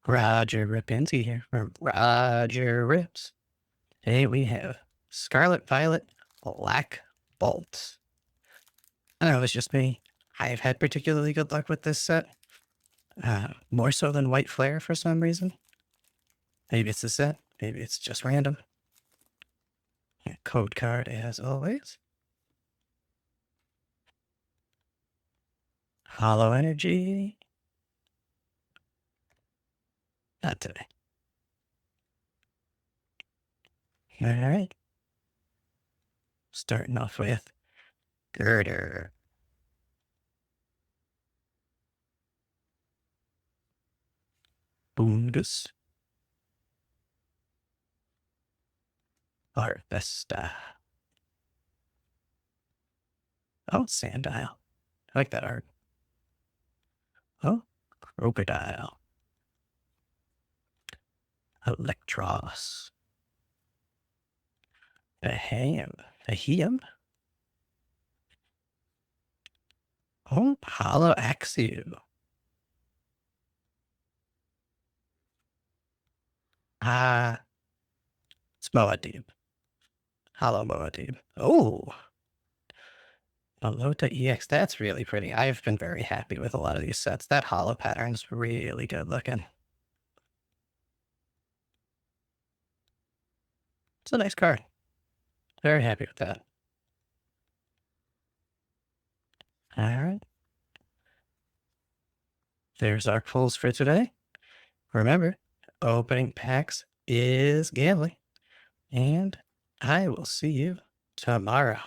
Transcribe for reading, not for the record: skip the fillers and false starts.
Roger Ripinski here from Roger Rips. Today we have Scarlet Violet Black Bolt. I don't know, it's just me. I've had particularly good luck with this set. More so than White Flare for some reason. Maybe it's the set. Maybe it's just random. Code card as always. Hollow Energy. Not today. All right. Starting off with Girder. Bundus. Harvesta. Oh, Sandile. I like that art. Oh, Crocodile. Electros. Ahem. Oh, Hollow Axew. Ah, it's Moadib. Hollow Moadib. Oh, Alota EX. That's really pretty. I've been very happy with a lot of these sets. That hollow pattern's really good looking. It's a nice card. Very happy with that. All right. There's our pulls for today. Remember, opening packs is gambling. And I will see you tomorrow.